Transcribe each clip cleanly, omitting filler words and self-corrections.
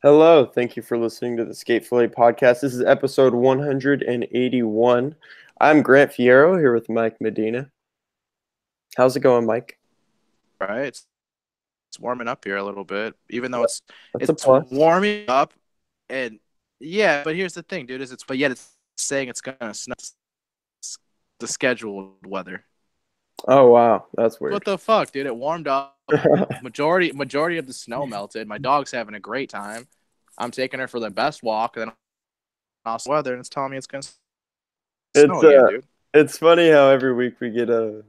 Hello, thank you for listening to the Fillet podcast. This is episode 181. I'm Grant Fierro here with Mike Medina. How's it going, Mike? Right? It's warming up here a little bit, even though it's That's a it's plus. warming up, and yeah. But here's the thing, dude. It's saying it's gonna snow. The scheduled weather. Oh, wow. That's weird. What the fuck, dude? It warmed up. Majority of the snow melted. My dog's having a great time. I'm taking her for the best walk, and then also weather, and it's telling me it's gonna It's snow again, dude. it's funny how every week we get a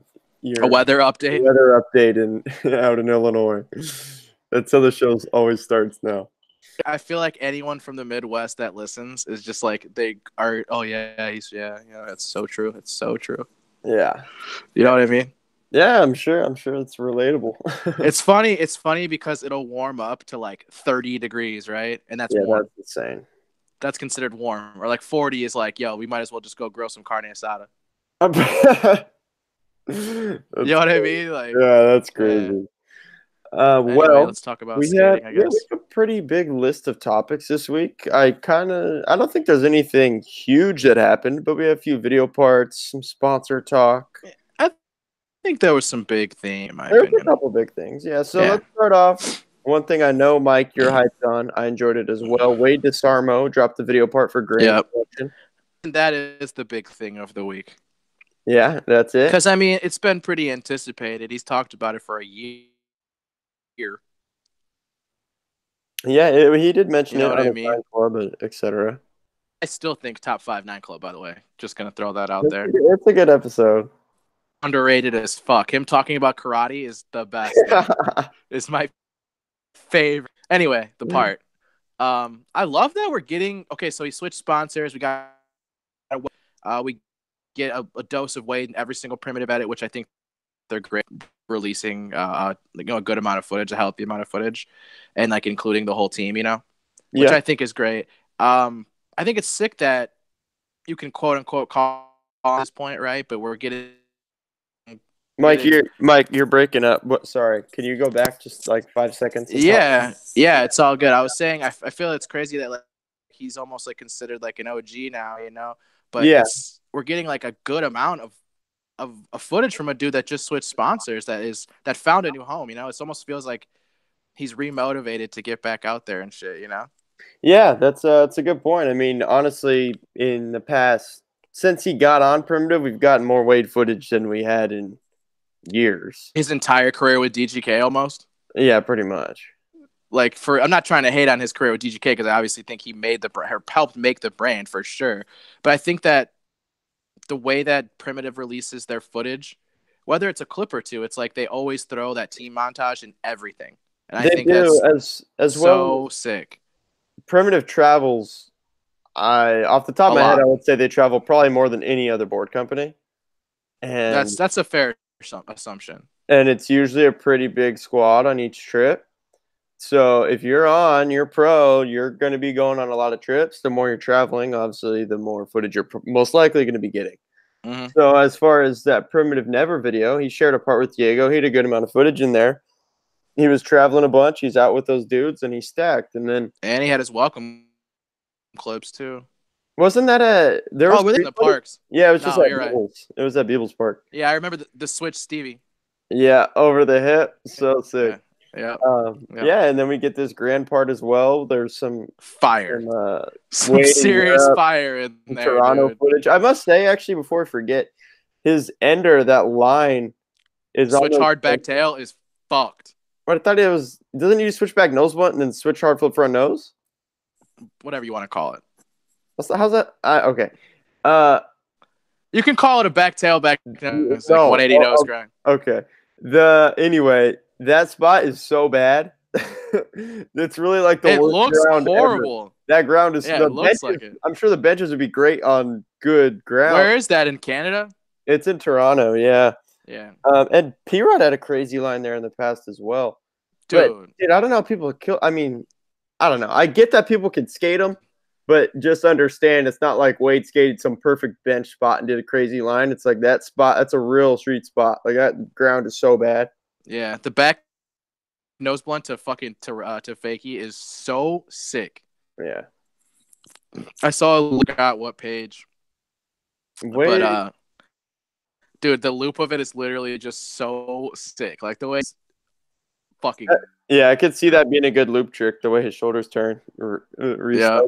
A weather update. weather update out in Illinois. That's how the show always starts now. I feel like anyone from the Midwest that listens is just like they are. Oh yeah, It's so true. It's so true. Yeah. You know what I mean? Yeah, I'm sure it's relatable. It's funny. It's funny because it'll warm up to like 30 degrees, right? And that's Yeah, warm. that's insane. That's considered warm. Or like 40 is like, yo, we might as well just go grow some carne asada. You know what I mean? Like, Yeah, that's crazy. anyway, Well, let's talk about we skating, I we guess. have a pretty big list of topics this week. I don't think there's anything huge that happened, but we have a few video parts, some sponsor talk. I think there was some big theme, in my There's a opinion. couple big things. Yeah, so Yeah. let's start off. One thing I know, Mike, you're hyped on. I enjoyed it as well. Wade DesArmo dropped the video part for Grand Yep. Collection. And that is the big thing of the week. Yeah, that's it. Because, I mean, it's been pretty anticipated. He's talked about it for a year. Yeah, he did mention You know it what on I the mean? Time Club, etc. I still think top 5 9 club, by the way. Just going to throw that out there. It's a good episode. Underrated as fuck. Him talking about karate is the best. It's my favorite. Anyway, the part. I love that we're getting. Okay, so he switched sponsors. We get a dose of Wade in every single primitive edit, which I think they're great. Releasing a good amount of footage, a healthy amount of footage, and like including the whole team, which I think is great. I think it's sick that you can quote unquote call at this point, right? But we're getting Mike, you're breaking up. Sorry, can you go back just like 5 seconds? Yeah, it's all good. I was saying I feel it's crazy that like he's almost like considered like an OG now, but yeah, we're getting like a good amount of footage from a dude that just switched sponsors that found a new home. It almost feels like he's remotivated to get back out there and shit. Yeah, that's a good point. I mean, honestly, in the past, since he got on Primitive, we've gotten more Wade footage than we had in years. His entire career with DGK almost. Yeah, pretty much. Like I'm not trying to hate on his career with DGK because I obviously think he helped make the brand for sure. But I think that the way that Primitive releases their footage, whether it's a clip or two, it's like they always throw that team montage in everything, and I think that's as so well. Sick. Primitive travels. Off the top of my head, I would say they travel probably more than any other board company, and that's a fair assumption. And it's usually a pretty big squad on each trip. So if you're pro, you're going to be going on a lot of trips. The more you're traveling, obviously, the more footage you're most likely going to be getting. Mm-hmm. So as far as that Primitive Never video, he shared a part with Diego. He had a good amount of footage in there. He was traveling a bunch. He's out with those dudes, and he stacked. And he had his welcome clips too. Wasn't that there was were they in the parks? Yeah, it was just at Beebles. Right. It was at Beebles Park. Yeah, I remember the switch Stevie. Yeah, over the hip. So sick. Yeah. Yeah, and then we get this grand part as well. There's some fire, some serious fire in there. Toronto footage. I must say, actually, before I forget, his ender, that line is switch hard back tail is fucked. But I thought it was. Doesn't he switch back nose blunt and then switch hard flip front nose? Whatever you want to call it. How's that? Okay. You can call it a back tail back. It's like 180 nose grind. Okay. Anyway, that spot is so bad. It's really like the worst looks ground horrible. Ever. That ground is. Yeah, it looks like it. I'm sure the benches would be great on good ground. Where is that in Canada? It's in Toronto. Yeah. Yeah. And P-Rod had a crazy line there in the past as well. Dude, I don't know how people kill. I mean, I don't know. I get that people can skate them, but just understand it's not like Wade skated some perfect bench spot and did a crazy line. It's like that spot. That's a real street spot. Like that ground is so bad. Yeah, the back nose blunt to fakie is so sick. Yeah. I saw a look at what page, Wait. but dude, the loop of it is literally just so sick. Like the way it's fucking. Yeah, I could see that being a good loop trick. The way his shoulders turn. Yeah.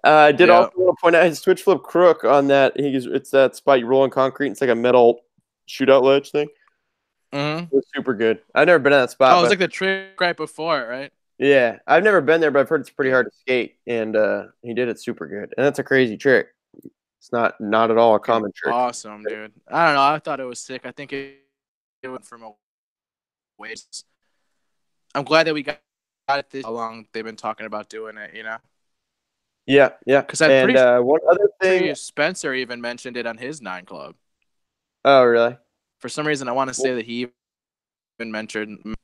I did also want to point out his switch flip crook on that. It's that spot you roll on concrete. It's like a metal shootout ledge thing. It was super good. I've never been at that spot. Oh, it was like the trick right before it, right? Yeah, I've never been there, but I've heard it's pretty hard to skate, and he did it super good. And that's a crazy trick. It's not at all a common trick. Awesome, dude. I don't know. I thought it was sick. I think it went from a ways. I'm glad that we got it this how long they've been talking about doing it, you know? Yeah. Because I'm pretty one other thing, Spencer even mentioned it on his 9 Club. Oh, really? For some reason, I want to say that he even mentioned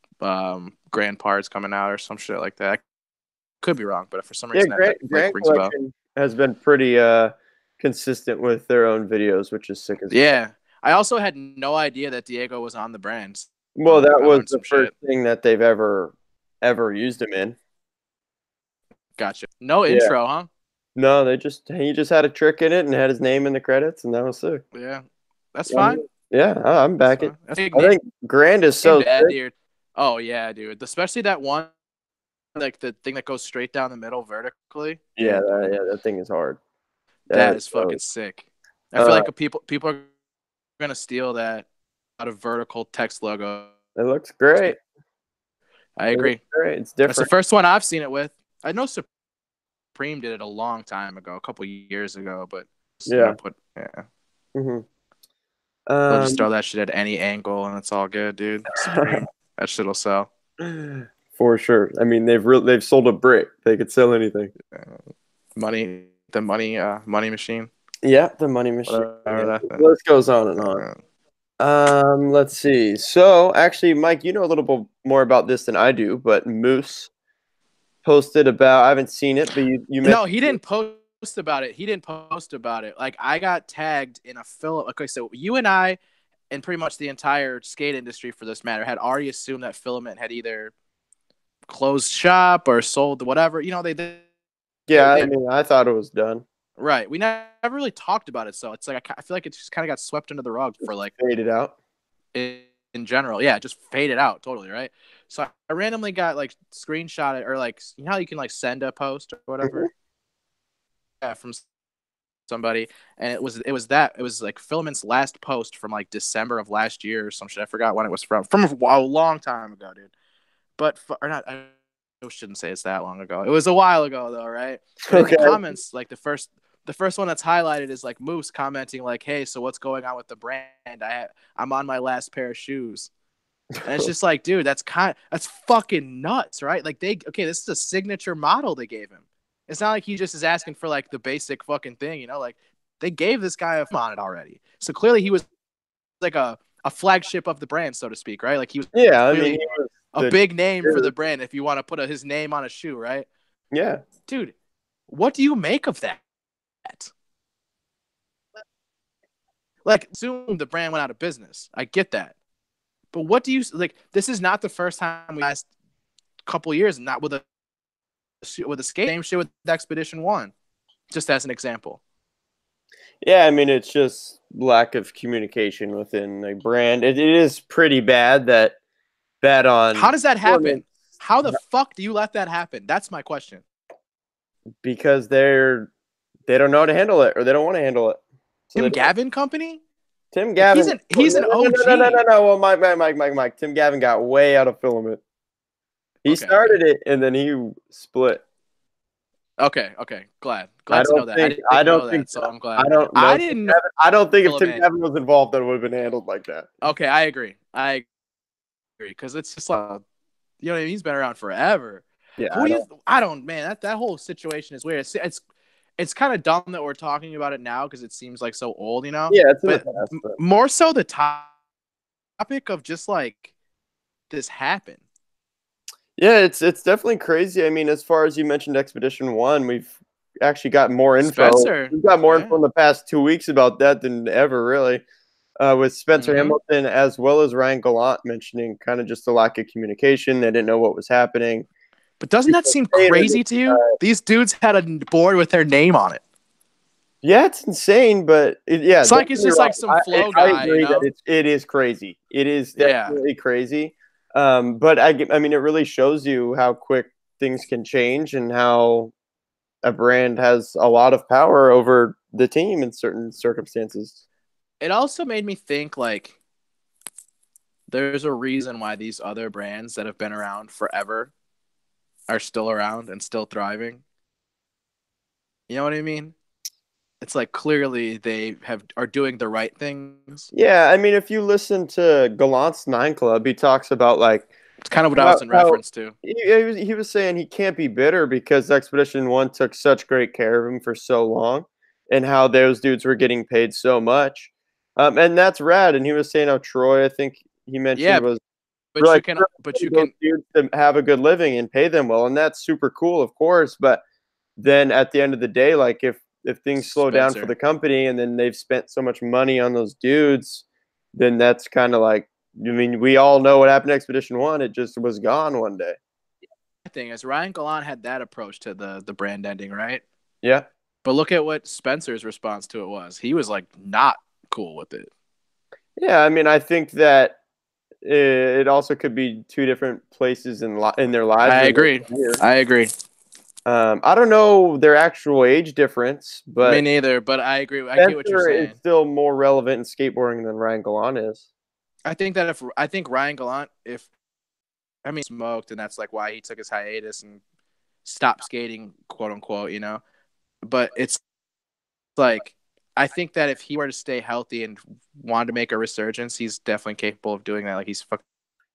Grand Parts coming out or some shit like that. I could be wrong, but for some reason, that Grand rings a bell. has been pretty consistent with their own videos, which is sick as well. Yeah. I also had no idea that Diego was on the brand. Well, that was the first thing that they've ever used him in. Gotcha. No intro, huh? No, he just had a trick in it and had his name in the credits, and that was sick. Yeah, that's fine. Yeah, I'm back. I think Grand is so sick. Oh yeah, dude. Especially that one, like the thing that goes straight down the middle vertically. Yeah, that thing is hard. That is fucking sick. I feel like people are gonna steal that out of vertical text logo. It looks great. I agree. Great. It's different. That's the first one I've seen it with. I know Supreme did it a long time ago, a couple years ago, but yeah. They'll just throw that shit at any angle and it's all good, dude. Supreme, that shit'll sell. For sure. I mean, they've sold a brick. They could sell anything. The money machine. Yeah, the money machine. The list goes on and on. Let's see. So, actually, Mike, you know a little bit more about this than I do, but Moose posted about. I haven't seen it, but you No, he didn't post about it. He didn't post about it. Like I got tagged in a Fillet. Okay, so you and I, and pretty much the entire skate industry, for this matter, had already assumed that Filament had either closed shop or sold whatever. You know, they did. Yeah, I mean, I thought it was done. Right. We never really talked about it, so it's like I feel like it just kind of got swept under the rug for like faded out. In general, yeah, just faded out totally, right? So I randomly got like screenshot or like, you know how you can like send a post or whatever, from somebody, and it was like Filament's last post from like December of last year or some shit. I forgot when it was from a long time ago, dude. But or not, I shouldn't say it's that long ago. It was a while ago though, right? But in the comments, like the first one that's highlighted is like Moose commenting like, "Hey, so what's going on with the brand? I'm on my last pair of shoes." And it's just like, dude, that's fucking nuts, right? Like this is a signature model they gave him. It's not like he just is asking for like the basic fucking thing, you know? Like they gave this guy a on it already. So clearly he was like a flagship of the brand, so to speak, right? Like he was he was a big name for the brand if you want to put his name on a shoe, right? Yeah. Dude, what do you make of that? Like, assume the brand went out of business. I get that. But what do you like? This is not the first time we last couple years, not with a skate. Same shit with Expedition 1, just as an example. Yeah, I mean, it's just lack of communication within a brand. It is pretty bad that on. How does that happen? How the fuck do you let that happen? That's my question. Because they don't know how to handle it, or they don't want to handle it. So Tim Gavin Company? Tim Gavin. He's an OG. No. Well, Mike. Tim Gavin got way out of Filament. He started it, and then he split. Okay. Glad to know that. I don't think so. I'm glad. I didn't know. I don't think if Tim Gavin was involved, that it would have been handled like that. Okay, I agree. Because it's just like, you know what I mean? He's been around forever. Yeah. I don't, man. That whole situation is weird. It's kind of dumb that we're talking about it now because it seems like so old, you know? Yeah, but more so the topic of just like this happened. Yeah, it's definitely crazy. I mean, as far as you mentioned Expedition 1, we've actually got more info. Spencer, we've got more info in the past 2 weeks about that than ever, really. with Spencer Hamilton as well as Ryan Gallant mentioning kind of just the lack of communication. They didn't know what was happening. But doesn't that seem crazy to you? These dudes had a board with their name on it. Yeah, it's insane, but it's like it's just like some flow guy. I agree that it is crazy. It is definitely crazy. But I mean, it really shows you how quick things can change and how a brand has a lot of power over the team in certain circumstances. It also made me think, like, there's a reason why these other brands that have been around forever are still around and still thriving. You know what I mean? It's like clearly they are doing the right things. Yeah, I mean, if you listen to Gallant's 9 Club, he talks about like it's kind of what I was in reference to. He was saying he can't be bitter because Expedition 1 took such great care of him for so long, and how those dudes were getting paid so much, and that's rad. And he was saying how Troy, I think he mentioned, was but like, you can dudes to have a good living and pay them well, and that's super cool, of course. But then at the end of the day, like if things slow down for the company and then they've spent so much money on those dudes, then that's kind of like, I mean, we all know what happened to Expedition 1. It just was gone one day. The thing is, Ryan Gallant had that approach to the brand ending, right? Yeah. But look at what Spencer's response to it was. He was like not cool with it. Yeah, I mean, I think that it also could be two different places in their lives. I agree. I don't know their actual age difference, but me neither. But I agree. I get what you're saying. Is still more relevant in skateboarding than Ryan Gallant is. I think that if Ryan Gallant, smoked, and that's like why he took his hiatus and stopped skating, quote unquote, you know. But it's like, I think that if he were to stay healthy and wanted to make a resurgence, he's definitely capable of doing that. Like, he is for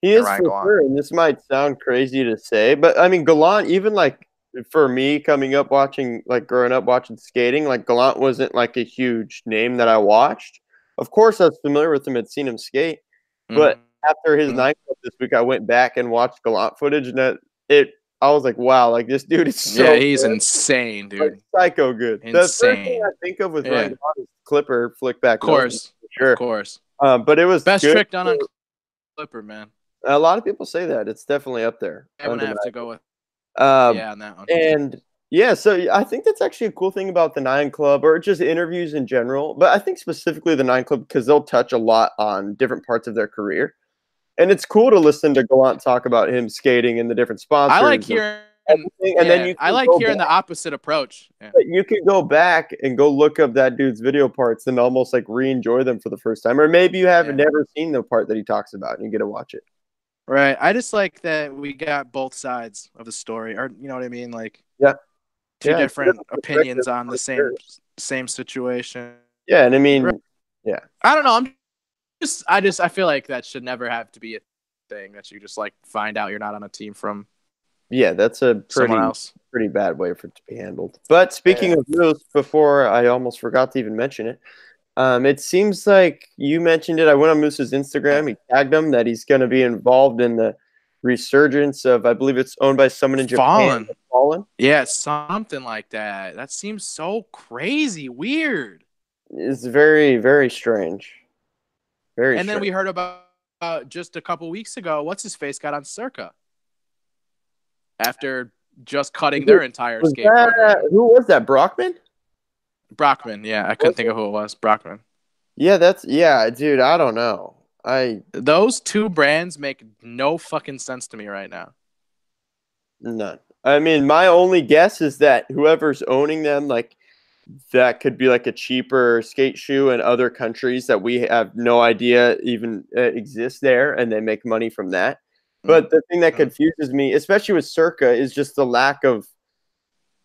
sure. And this might sound crazy to say, but I mean, Gallant, even like for me growing up watching skating, like Gallant wasn't like a huge name that I watched. Of course, I was familiar with him, had seen him skate, but after his 9 Club this week, I went back and watched Gallant footage, and I was like, wow, like this dude is so he's good. Insane, dude. Like, psycho good. Insane. The first thing I think of with Ryan Gallant is Clipper flick back. Of course. Sure. Of course. But it was best trick done on Clipper, man. A lot of people say that. It's definitely up there. I'm going to have to go with on that one. And yeah, so I think that's actually a cool thing about the 9 Club, or just interviews in general. But I think specifically the 9 Club, because they'll touch a lot on different parts of their career. And it's cool to listen to Gallant talk about him skating and the different sponsors. I like hearing hearing the opposite approach. Yeah. You could go back and go look up that dude's video parts and almost like re-enjoy them for the first time. Or maybe you have never seen the part that he talks about and you get to watch it. Right. I just like that we got both sides of the story. Or, you know what I mean? Like, two different opinions on the same situation. Yeah, and I mean, I don't know. I feel like that should never have to be a thing that you just like find out you're not on a team from. Yeah, that's a pretty bad way for it to be handled. But speaking of Moose, before I almost forgot to even mention it, it seems like you mentioned it. I went on Moose's Instagram. He tagged him that he's going to be involved in the resurgence of, I believe it's owned by someone in Japan. Fallen. Yeah, something like that. That seems so crazy, weird. It's very, very strange. Very. And then we heard about just a couple weeks ago, what's his face got on Circa after just cutting their entire skateboard. Who was that? Brockman, yeah. I couldn't think of who it was. Brockman. Yeah, dude, I don't know. Those two brands make no fucking sense to me right now. None. I mean, my only guess is that whoever's owning them, like, that could be like a cheaper skate shoe in other countries that we have no idea even exists there, and they make money from that. But the thing that confuses me, especially with Circa, is just the lack of,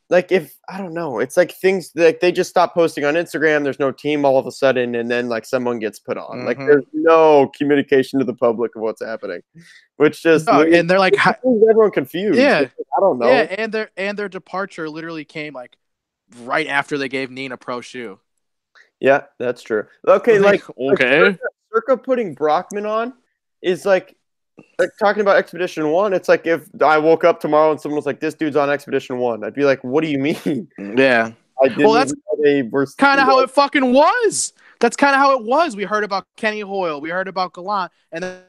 like, I don't know, it's like things like they just stop posting on Instagram. There's no team all of a sudden, and then like someone gets put on. Like, there's no communication to the public of what's happening, which just and they're like everyone confused. Yeah, I don't know. Yeah, and their departure literally came like right after they gave Neen a pro shoe. Yeah, that's true. Okay, okay, Circa putting Brockman on is like talking about Expedition 1. It's like if I woke up tomorrow and someone was like, "This dude's on Expedition 1," I'd be like, "What do you mean?" Yeah. Well, that's kind of how it fucking was. That's kind of how it was. We heard about Kenny Hoyle, we heard about Gallant, and then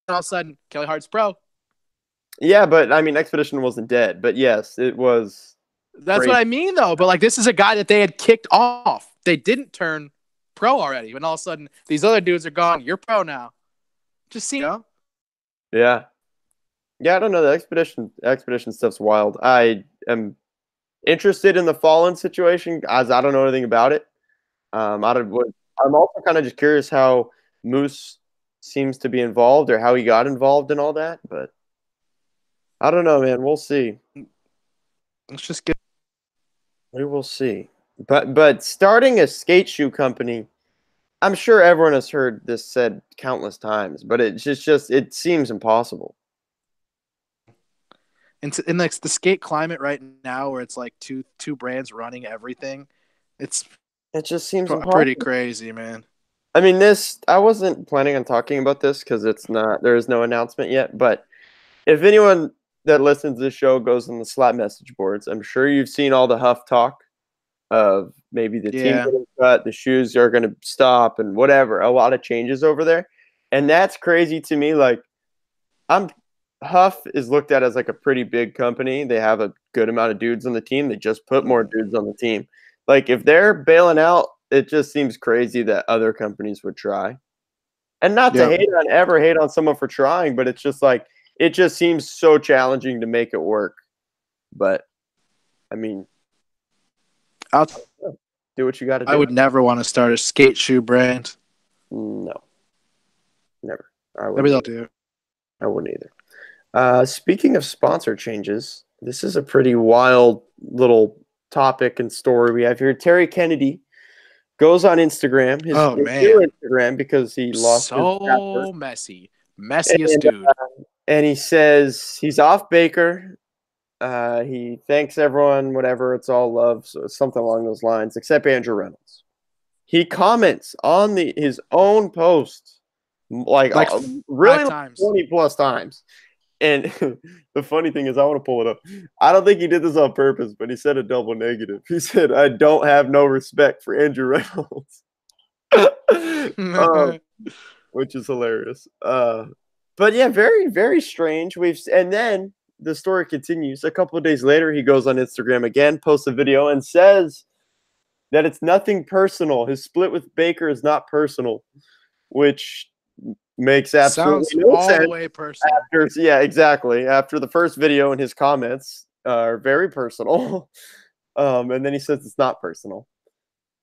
all of a sudden, Kelly Hart's pro. Yeah, but I mean, Expedition wasn't dead. But yes, it was That's crazy. what I mean, though. But like, this is a guy that they had kicked off. They didn't turn pro already. When all of a sudden, these other dudes are gone. You're pro now. Just see, Yeah. Yeah, I don't know. The expedition stuff's wild. I am interested in the Fallen situation as I don't know anything about it. I'm also kind of just curious how Moose seems to be involved or how he got involved in all that, but I don't know, man. We'll see. let's just get. We will see. But starting a skate shoe company, I'm sure everyone has heard this said countless times, but it seems impossible. In like the skate climate right now, where it's like two brands running everything, it's It just seems pretty impossible. crazy, man. I mean, I wasn't planning on talking about this because there is no announcement yet. But if anyone that listens to the show goes on the Slap message boards, I'm sure you've seen all the huff talk of maybe the team Yeah. getting cut, the shoes are going to stop, and whatever. A lot of changes over there, and that's crazy to me. Like, I'm Huff is looked at as like a pretty big company. They have a good amount of dudes on the team. They just put more dudes on the team. Like, if they're bailing out, it just seems crazy that other companies would try. And not to ever hate on someone for trying, but it's just like it just seems so challenging to make it work. But I mean, I'll do what you got to do. I would never want to start a skate shoe brand. No, never. Maybe they'll do. I wouldn't either. Speaking of sponsor changes, this is a pretty wild little topic and story we have here. Terry Kennedy goes on Instagram, his new Instagram, because he lost so his messiest dude. And he says he's off Baker. He thanks everyone, whatever, it's all love, so something along those lines, except Andrew Reynolds. He comments on his own post like really 20 plus times. And the funny thing is, I want to pull it up. I don't think he did this on purpose, but he said a double negative. He said, I don't have no respect for Andrew Reynolds. Which is hilarious. But yeah, very, very strange. And then the story continues. A couple of days later, he goes on Instagram again, posts a video, and says that it's nothing personal. His split with Baker is not personal, which makes absolutely no sense. All the way personal. Yeah, exactly. After the first video and his comments are very personal. And then he says it's not personal.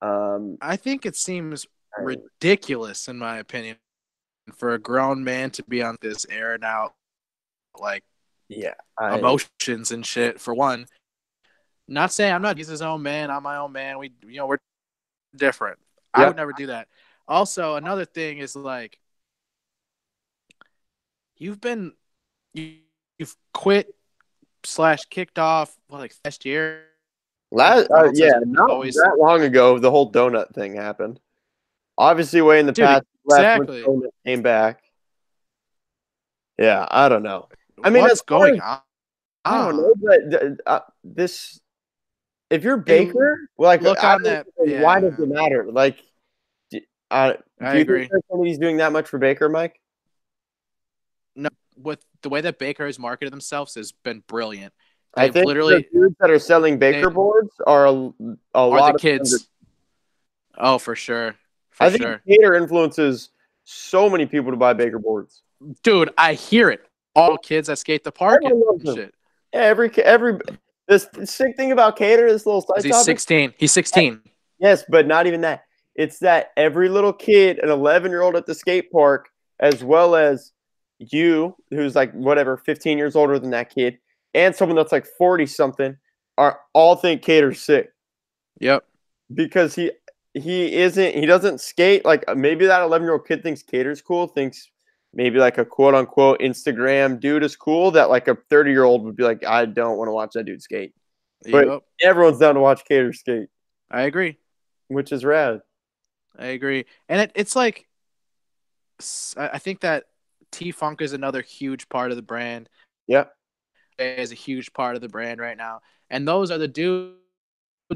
I think it seems ridiculous, in my opinion, for a grown man to be on this airing out like emotions and shit. For one, not saying he's his own man, I'm my own man. We're different. Yep. I would never do that. Also, another thing is like you've quit / kicked off last year. Not that long ago. The whole donut thing happened. Obviously, way in the past, exactly. Donut came back. Yeah, I don't know. I mean, what's going on? I don't know, but this. If you're Baker, look on that. Why does it matter? Like, do you agree. think he's doing that much for Baker, Mike? No, with the way that Baker has marketed themselves has been brilliant. I think the dudes that are selling Baker boards are a lot of kids. Oh, for sure. I think Cater influences so many people to buy Baker boards. Dude, I hear it. All kids that skate the park and shit. Yeah, this sick thing about Cater, this little side topic. 16. He's 16. Yes, but not even that. It's that every little kid, an 11-year-old at the skate park, as well as you, who's like 15 years older than that kid, and someone that's like 40-something, all think Cater's sick. Yep. Because he doesn't skate. Like, maybe that 11-year-old kid thinks Cater's cool, thinks maybe like a quote-unquote Instagram dude is cool, that like a 30-year-old would be like, I don't want to watch that dude skate. But everyone's down to watch Cater skate. I agree. Which is rad. I agree. And it's like, I think that T-Funk is another huge part of the brand. Yep. Is a huge part of the brand right now. And those are the dudes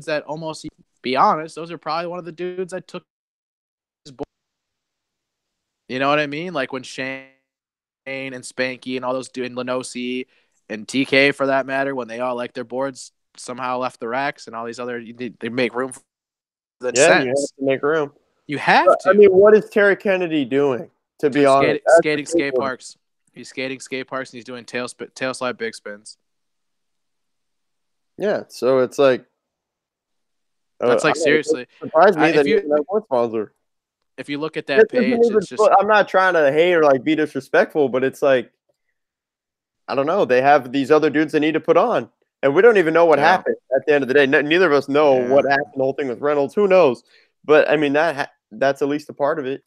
that almost, be honest, those are probably one of the dudes I took You know what I mean? Like when Shane and Spanky and all those doing Lenosi and TK for that matter, when they all like their boards somehow left the racks and all these other they make room for the Yeah, you have sense. to make room. You have But, to. I mean, what is Terry Kennedy doing? To be Dude, honest, skating skate parks. He's skating skate parks and he's doing tail slide big spins. Yeah, so it's like That's like I don't know, it seriously. surprised me that If he you doesn't have one sponsor. if you look at This that isn't page, even. it's just I'm not trying to hate or like be disrespectful, but it's like I don't know. They have these other dudes they need to put on, and we don't even know what yeah. happened at the end of the day. Neither of us know what Yeah. happened. The whole thing with Reynolds, who knows? But I mean that's at least a part of it.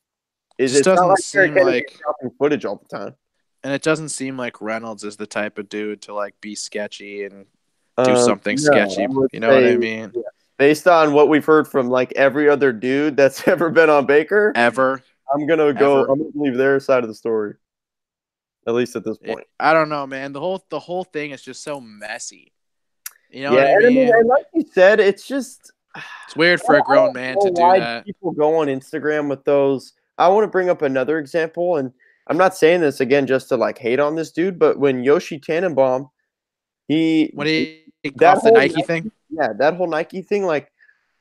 Is Just it's not doesn't like Terry seem Kennedy like dropping footage all the time. and it doesn't seem like Reynolds is the type of dude to like be sketchy and do something No, I sketchy. would You know what say I mean? yeah. Based on what we've heard from like every other dude that's ever been on Baker, Ever. I'm gonna believe their side of the story. At least at this point. I don't know, man. The whole thing is just so messy. You know Yeah, what I and I mean, mean? and like you said, it's just It's weird for a I grown don't man know to do why that. people go on Instagram with those. I want to bring up another example, and I'm not saying this again just to like hate on this dude, but when Yoshi Tannenbaum, he When he that off the whole Nike thing, Nike, yeah, that whole Nike thing, like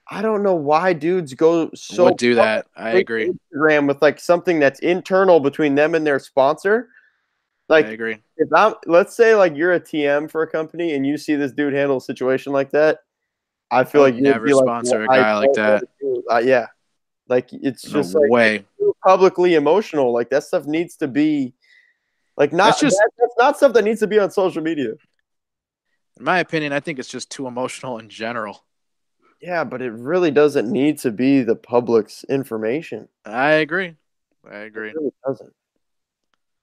I don't know why dudes go so would do that. I public agree. to Instagram with like something that's internal between them and their sponsor. I Like agree. if I'm, let's say like you're a TM for a company and you see this dude handle a situation like that, I I feel would like you'd never be like, sponsor a I guy like don't that. want to do it. Yeah, like it's No just like it's way. too publicly emotional. Like that stuff needs to be like That's not just, that's not stuff that needs to be on social media. in my opinion, I think it's just too emotional in general. Yeah, but it really doesn't need to be the public's information. I agree. I It agree. really doesn't.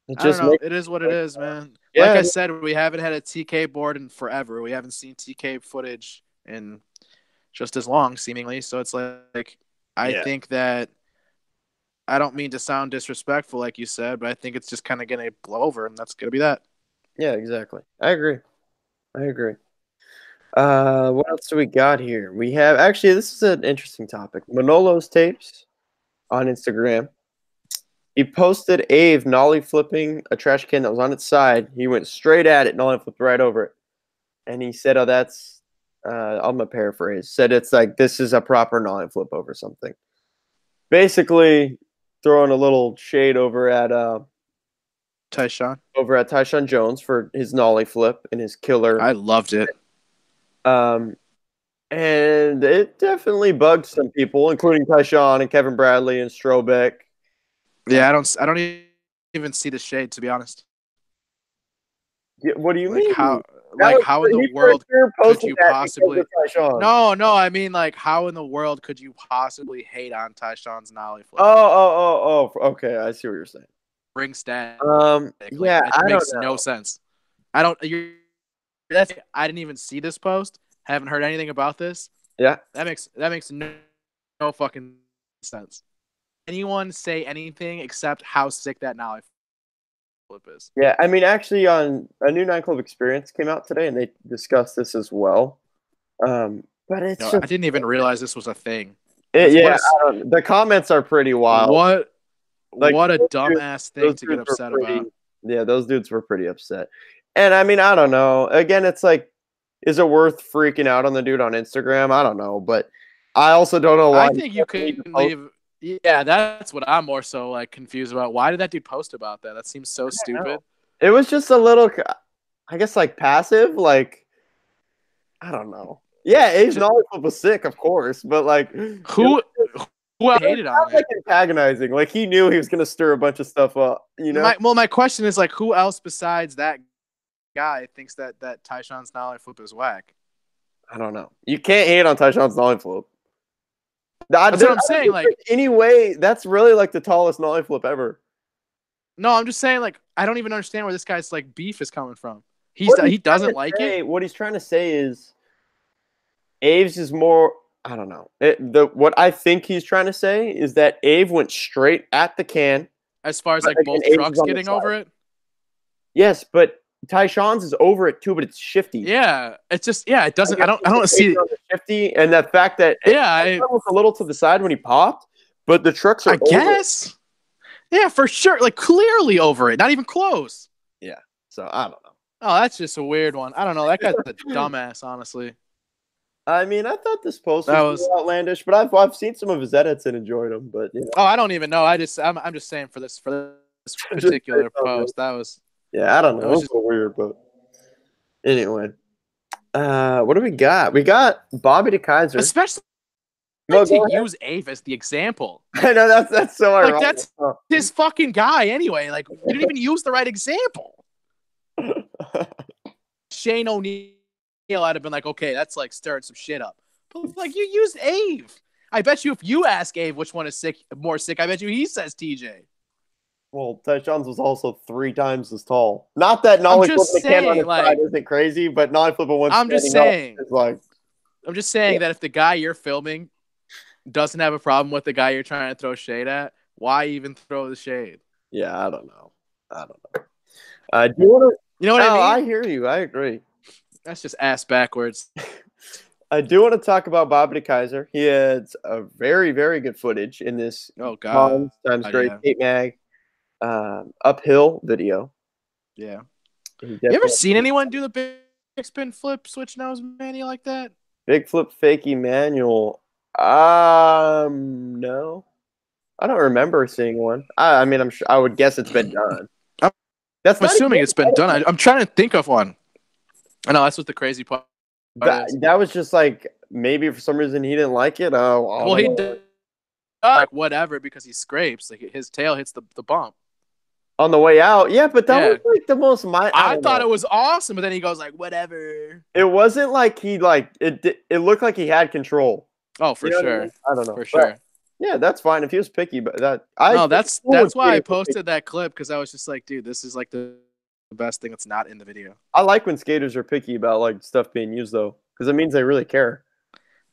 It I don't just know. makes It is what it like is, man. Like yeah, I said, we haven't had a TK board in forever. We haven't seen TK footage in just as long, seemingly. So it's like I yeah, think that I don't mean to sound disrespectful, like you said, but I think it's just kind of going to blow over, and that's going to be that. yeah, exactly. I agree. I agree. What else do we got here? We have actually this is an interesting topic. Manolo's tapes on Instagram. He posted Ave nollie flipping a trash can that was on its side. He went straight at it, nollie flipped right over it. And he said, "Oh, that's." I'm gonna paraphrase. Said it's like this is a proper nollie flip over something. Basically, throwing a little shade Tyshawn, over at Tyshawn Jones for his nollie flip and his killer. I loved it. Um, and it definitely bugged some people, including Tyshawn and Kevin Bradley and Strobeck. Yeah, I don't even see the shade, to be honest. What do you Like mean? how in the He for world sure could posted you that because possibly? of Tyshawn. No, I mean like how in the world could you possibly hate on Tyshawn's nollie flip? Okay. I see what you're saying. Ring stat. Like Yeah, it I don't makes know. no sense. I don't. I didn't even see this post. Haven't heard anything about this. Yeah, That makes no fucking sense. Anyone say anything except how sick that nollie flip is? yeah. I mean, actually, on a new Nine Club Experience came out today, and they discussed this as well. But it's No, just, I didn't even realize this was a thing. yeah. The comments are pretty wild. Like What a those dumbass thing those to get dudes were upset pretty. about. Yeah, those dudes were pretty upset. And I mean, I don't know. Again, it's like, is it worth freaking out on the dude on Instagram? I don't know, but I also don't know why. I think you could leave. Yeah, that's what I'm more so like confused about. Why did that dude post about that? That seems so stupid. It was just a little, I guess, like passive. Like, I don't know. Yeah, Abe's knowledge was sick, of course, but like, who hated on it? Like antagonizing. Like he knew he was gonna stir a bunch of stuff up. You know. My question is like, who else besides that guy thinks that Tyshawn's nollie flip is whack? I don't know. You can't hate on Tyshawn's nollie flip. That's what I'm saying. Like, anyway, that's really like the tallest nollie flip ever. No, I'm just saying. Like, I don't even understand where this guy's like beef is coming from. He doesn't like it. What he's trying to say is, Aves is more. I don't know. What I think he's trying to say is that Ave went straight at the can. As far as like both trucks getting over it. Yes, but Tyshawn's is over it too, but it's shifty. Yeah, it's just it doesn't. I don't see it. Shifty, and the fact that it was a little to the side when he popped, but the trucks are. I guess. Yeah, for sure. Like clearly over it, not even close. Yeah. So I don't know. Oh, that's just a weird one. I don't know. That guy's a dumbass, honestly. I mean, I thought this post That was was. outlandish, but I've seen some of his edits and enjoyed them. But Oh, I don't even know. I'm just saying for this particular post. That was. Yeah, I don't know. It was It's so weird, but anyway. What do we got? We got Bobby DeKeyzer. Especially to use Ave as the example. I know that's so ironic. Like that's his fucking guy anyway. Like you didn't even use the right example. Shane O'Neill, I'd have been like, okay, that's like stirring some shit up. But like you used Ave. I bet you if you ask Ave which one is more sick, I bet you he says TJ. Well, Tyshawn's was also 3 times as tall. Not that nollie flipping the can on his side isn't crazy, but nollie flipping one. I'm just saying. Is like, I'm just saying that if the guy you're filming doesn't have a problem with the guy you're trying to throw shade at, why even throw the shade? Yeah, I don't know. Do you want to? You know what I mean? I hear you. I agree. That's just ass backwards. I do want to talk about Bobby DeKeyzer. He had a very, very good footage in this. Oh God! Times Great Kate Mag uphill video. Yeah. You ever seen anyone do the big spin flip switch nose manual like that? Big flip fakie manual. No. I don't remember seeing one. I mean, I'm sure. I would guess it's been done. I'm assuming it's been done. I'm trying to think of one. I know that's what the crazy part is. That was just like maybe for some reason he didn't like it. Well, he did like whatever because he scrapes. Like his tail hits the bump on the way out. Yeah, but that was like the most. I thought it was awesome, but then he goes like whatever. It wasn't like he like it. It looked like he had control. Oh, for sure. I don't know for sure. Yeah, that's fine if he was picky, but that's why I posted that clip because I was just like, dude, this is like the best thing that's not in the video. I like when skaters are picky about like stuff being used though, because it means they really care.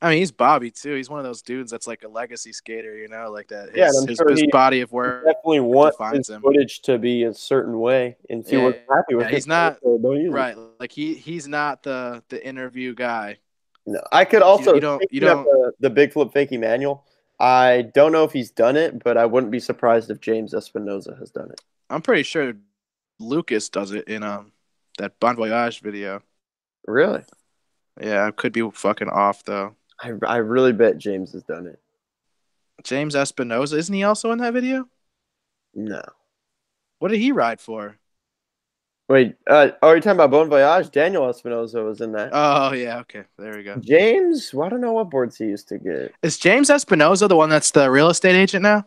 I mean, he's Bobby too. He's one of those dudes that's like a legacy skater, you know, like that. His body of work definitely wants his footage to be a certain way, and if he was happy with it, he's not right. Like he's not the interview guy. No, I could also you don't the big flip fakie manual. I don't know if he's done it, but I wouldn't be surprised if James Espinoza has done it. I'm pretty sure Lucas does it in that Bon Voyage video. Really? Yeah, I could be fucking off though. I really bet James has done it. James Espinoza, isn't he also in that video? No. What did he ride for? Wait, are you talking about Bon Voyage? Daniel Espinoza was in that. Oh, yeah, okay. There we go. James, well, I don't know what boards he used to get. Is James Espinoza the one that's the real estate agent now?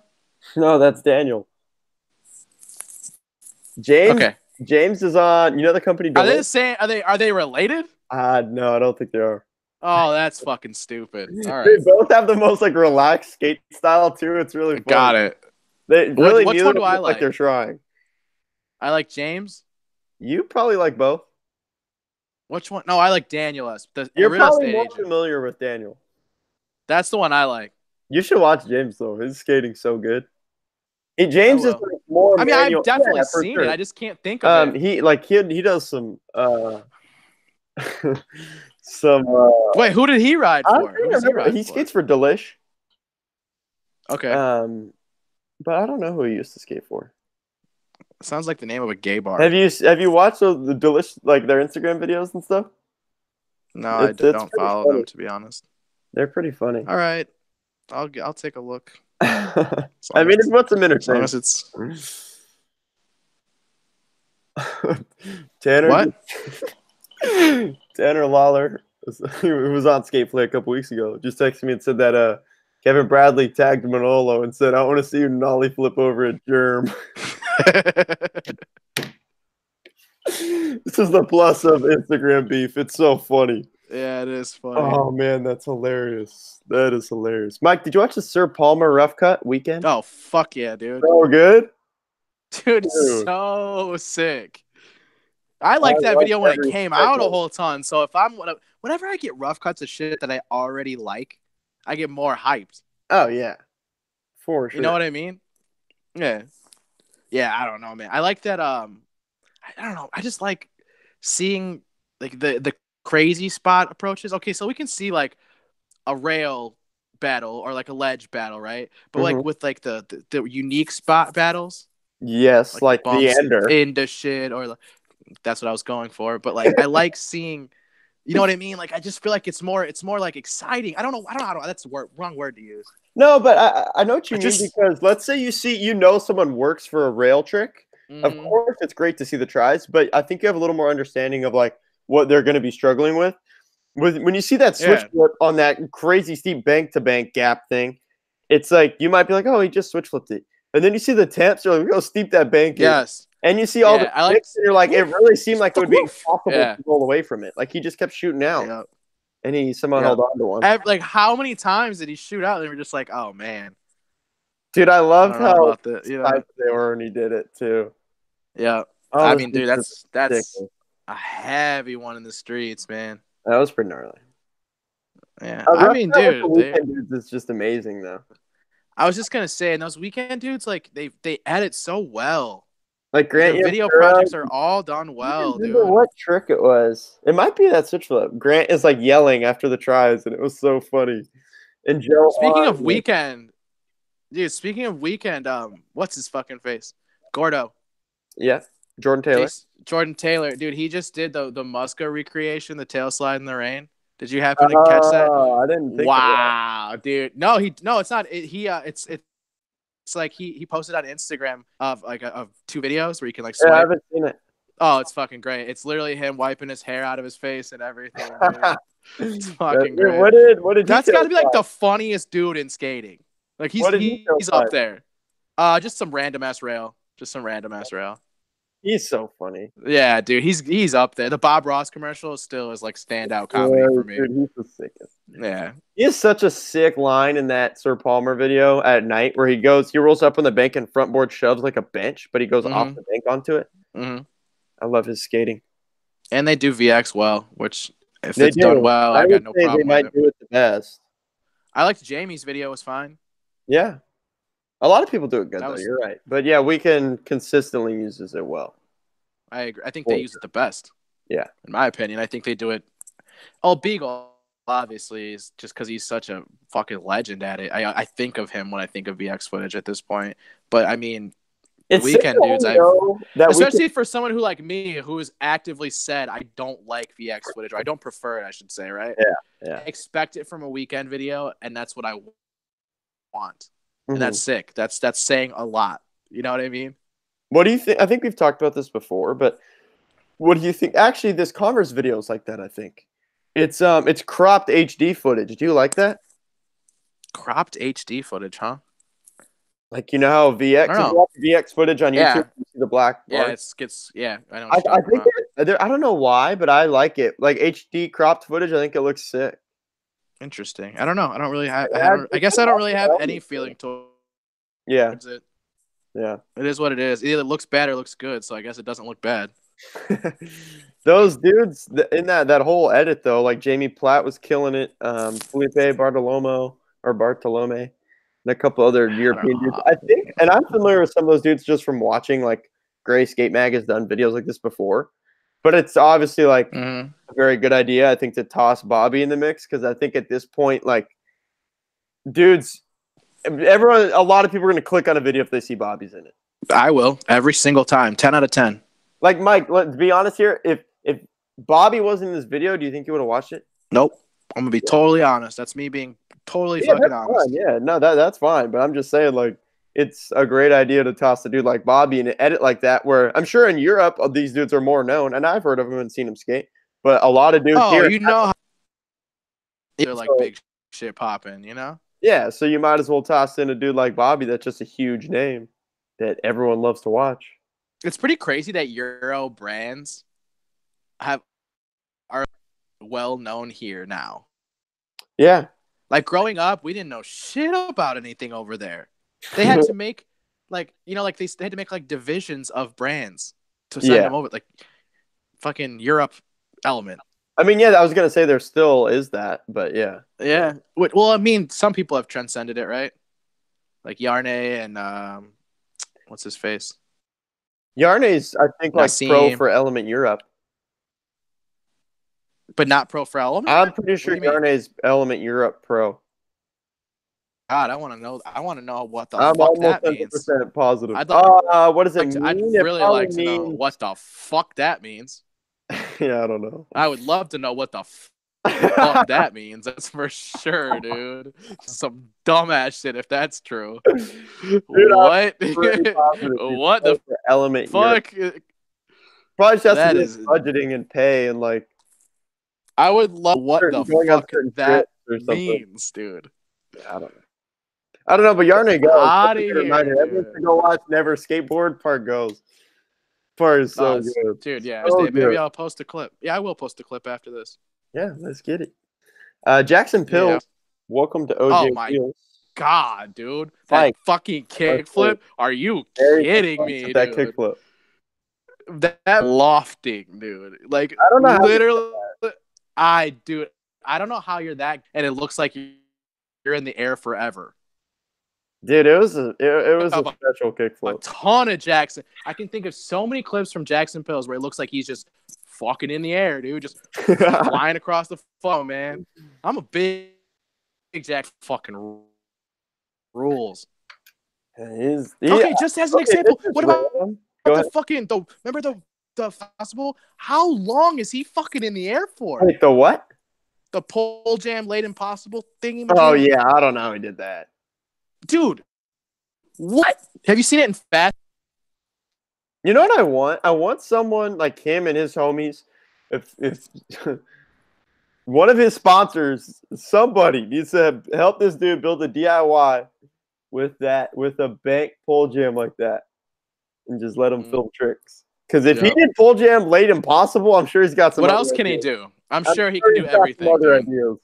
No, that's Daniel. James. Okay. James is on. You know the company. Are they the same? Are they related? No, I don't think they are. Oh, that's fucking stupid. All right. They both have the most like relaxed skate style too. It's really funny. Got it. They really which one do I like? They're trying. I like James. You probably like both. Which one? No, I like Daniel. You're probably more familiar with Daniel. That's the one I like. You should watch James though. His skating's so good. James is like more. I mean, I've definitely seen it. I just can't think of it. He does some some. Wait, who did he ride for? He skates for Delish. Okay. But I don't know who he used to skate for. Sounds like the name of a gay bar. Have you watched the Delish like their Instagram videos and stuff? No, I don't follow them to be honest. They're pretty funny. All right, I'll take a look. I mean, it's what's a minute. As long as it's Tanner. What? Tanner Lawler was on Skateflay a couple weeks ago. Just texted me and said that Kevin Bradley tagged Manolo and said, "I want to see you nollie flip over at Germ." This is the plus of Instagram beef. It's so funny. Yeah, it is funny. Oh man, that's hilarious. That is hilarious. Mike, did you watch the Sir Palmer rough cut weekend? Oh fuck yeah, dude. So good. Dude, so sick. I liked that video when it came out a whole ton. So if whenever I get rough cuts of shit that I already like, I get more hyped. Oh yeah, for sure. You know what I mean? Yeah. Yeah, I don't know, man. I like that. I don't know. I just like seeing like the crazy spot approaches. Okay, so we can see like a rail battle or like a ledge battle, right? But like Hmm. with like the unique spot battles, Yes, like the like the bumps ender. into shit, or like, that's what I was going for. But like I like seeing, you know what I mean? Like I just feel like it's more like exciting. I don't know. That's the wrong word to use. No, but I know what you I mean, just because let's say someone works for a rail trick. Of mm-hmm. course, it's great to see the tries, but I think you have a little more understanding of like what they're going to be struggling with. When you see that switch Yeah. flip on that crazy steep bank to bank gap thing, it's like you might be like, oh, he just switch flipped it, and then you see the temps, you're like, look how steep that bank is, Yes. and you see all the Yeah. I like. clicks, and you're like, it Woof, really seemed like it would be woof. impossible Yeah. to roll away from it. Like he just kept shooting out, Yeah. and he somehow Yeah. held on to one. Like how many times did he shoot out? And we're just like, oh man, Dude, I I loved don't know how about the, hyped they were when he did it too. yeah. Oh, I this mean, is dude, just that's ridiculous. a heavy one in the streets, man. That was pretty gnarly. Yeah. I Rushing mean, out with the dude, weekend dudes is just amazing, though. I was just gonna say, and those weekend dudes, like they edit so well. Like Like their Grant video Yamura, projects are all done I don't well, remember dude. what trick it was. It might be that switch flip. Grant is like yelling after the tries, and it was so funny. And Joe Speaking on, of weekend, dude. Speaking of weekend, what's his fucking face? Gordo. yeah, Jordan Taylor. Jordan Taylor, dude. He just did the Muska recreation, the tail slide in the rain. Did you happen to catch that? Oh, I didn't think of that. Wow, dude. No, it's not. It's like he posted on Instagram of like of two videos where you can like Yeah, I swipe. haven't seen it. Oh, it's fucking great. It's literally him wiping his hair out of his face and everything, dude. It's fucking Yeah, great. what did That's got to details be like find? the funniest dude in skating. Like What did details he's find? up there. Just some random ass rail. Just some random ass rail. He's so funny. Yeah, dude, he's up there. The Bob Ross commercial still is like standout comedy Yeah, for me. dude, he's the sickest. Yeah. He has such a sick line in that Sir Palmer video at night where he rolls up on the bank and front board shoves like a bench, but he goes off Mm-hmm. the bank onto it. Mm-hmm. I love his skating. And they do VX well, which if They it's done do. well, I I got would no say they problem with might it. do it the best. I liked Jamie's video, was fine. Yeah. A lot of people do it good That though. was You're right. But yeah, Weekend consistently uses it well. I agree. I think they For use sure. it the best, Yeah. in my opinion. I think they do it. Oh, Beagle obviously is just because he's such a fucking legend at it. I think of him when I think of VX footage at this point. But I mean, the It's sick weekend that dudes, we know that we can. especially for someone who like me, who has actively said I don't like VX footage, or I don't prefer it, I should say, right? Yeah. Yeah. I expect it from a weekend video, and that's what I want, and Mhm. that's sick. That's saying a lot. You know what I mean? What do you think? I think we've talked about this before, but what do you think? Actually, this Converse video is like that, I think. It's cropped HD footage. Do you like that? Cropped HD footage, huh? Like you know how I don't VX if you know. watch VX footage on Yeah, YouTube, you see the black yeah, bar. yeah. I know what you're I talking think about. I don't know why, but I like it. Like HD cropped footage, I think it looks sick. Interesting. I don't know. I don't really have. It adds I just guess an I don't really extra have any element to feeling it. towards Yeah, it. yeah. It is what it is. Either it looks bad or looks good. So I guess it doesn't look bad. Those dudes in that whole edit though, like Jamie Platt was killing it. Felipe Bartolome, and a couple other I don't European dudes. know. I think, and I'm familiar with some of those dudes just from watching like Gray Skate Mag has done videos like this before. But it's obviously like Mm-hmm. a very good idea, I think, to toss Bobby in the mix because I think at this point, like, dudes, a lot of people are going to click on a video if they see Bobby's in it. I will every single time. 10 out of 10. Like Mike, let's be honest here. If Bobby wasn't in this video, do you think you would have watched it? Nope. I'm gonna be totally honest. That's me being totally Yeah, fucking that's honest. fine. Yeah, no, that's fine. But I'm just saying, like, it's a great idea to toss a dude like Bobby and edit like that. Where I'm sure in Europe, these dudes are more known, and I've heard of them and seen them skate. But a lot of dudes Oh, here, you know how they're like so, big shit popping, you know? yeah. So you might as well toss in a dude like Bobby that's just a huge name that everyone loves to watch. It's pretty crazy that Euro brands are well known here now. Yeah, Like growing up, we didn't know shit about anything over there. They had to make like they had to make like divisions of brands to send yeah. them over, like fucking Europe element. I mean, yeah, I was gonna say there still is that, but yeah. Yeah. Well, I mean, some people have transcended it, right? Like Yarne and what's his face? Yarne's, I think, like pro Nassim, for Element Europe. but not pro for Element. I'm pretty What do sure you mean? Yarne's Element Europe pro. God, I want to know. I want to know what the I'm fuck almost that means. 100% positive. I'd What does it I'd mean? It really probably like to know means. what the fuck that means. Yeah, I don't know. I would love to know what the fuck that means. That's for sure, dude. Some dumbass shit if that's true. Dude, What? positive What the element fuck? probably just has to That do is. with budgeting and pay and like I would love what the going on fuck certain that trips or something. means, dude. Yeah, I don't know, but Yarnay goes. Out of That's a good here, reminder. Everyone should dude. go watch Never Skateboard. Part goes. Part is so good. Dude, yeah. So Maybe good. I'll post a clip. Yeah, I will post a clip after this. Yeah, let's get it. Jackson Pill, Yeah. welcome to OJ Oh my Wheels. God, dude. That Spike. fucking kickflip? Are you Very kidding good me, with that dude? kickflip. That lofting, dude. Like, I don't know how literally, dude, I don't know how you're that, and it looks like you're in the air forever. Dude, it was a special kickflip. A ton of Jackson. I can think of so many clips from Jackson Pills where it looks like he's just fucking in the air, dude, just flying across the phone, man. I'm a big Jack fucking rules. Okay, just as an example, what about the fucking remember the possible? How long is he fucking in the air for? Wait, the what? The pole jam late impossible thingy. Oh yeah, I don't know how he did that. Dude, what? Have you seen it in Fast? You know what I want? I want someone like him and his homies. If one of his sponsors, somebody needs to help this dude build a DIY with a bank pole jam like that, and just let him film tricks. Because if he did pole jam late impossible, I'm sure he's got some. What else can he do? I'm sure he can do everything. Other ideas.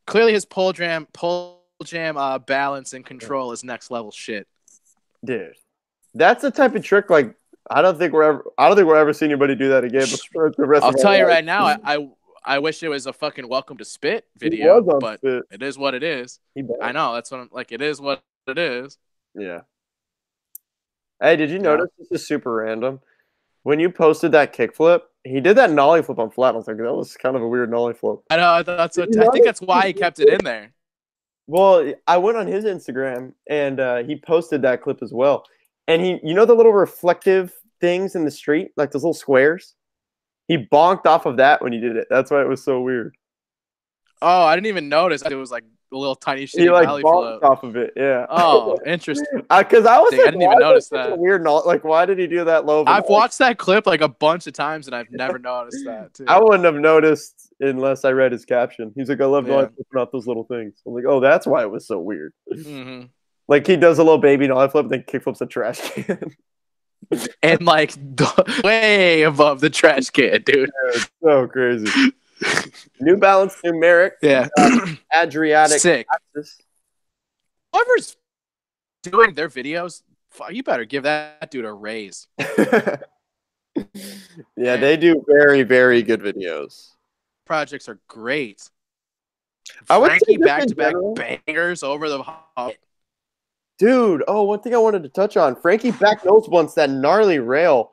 Clearly, his pole jam balance and control is next level shit. Dude, that's the type of trick. Like, I don't think we're ever seeing anybody do that again. I'll tell you right now. I wish it was a fucking Welcome to Spit video, but Spit. It is what it is. I know that's what I'm like. It is what it is. Yeah. Hey, did you notice this is super random? When you posted that kickflip, he did that nollie flip on flat. I was like, that was kind of a weird nollie flip. I know. I think that's why he kept it in there. Well, I went on his Instagram and he posted that clip as well. And you know the little reflective things in the street, like those little squares? He bonked off of that when he did it. That's why it was so weird. Oh, I didn't even notice. It was like a little tiny shitty he like valley bonked off of it. Yeah. Oh, interesting. Because I was like, I didn't even notice that. Weird. Like, why did he do that low? I've watched that clip like a bunch of times, and I've never noticed that too. I wouldn't have noticed unless I read his caption. He's like, I love nollie flipping off those little things. I'm like, oh, that's why it was so weird. Mm-hmm. Like he does a little baby nollie flip, then kickflips a trash can. And like way above the trash can, dude. Yeah, so crazy. New Balance numeric. Yeah. Adriatic. Sick. Whoever's doing their videos, you better give that dude a raise. Yeah, they do very, very good videos. Projects are great. Frankie back-to-back bangers over the hop. Dude, one thing I wanted to touch on. Frankie back nose once that gnarly rail.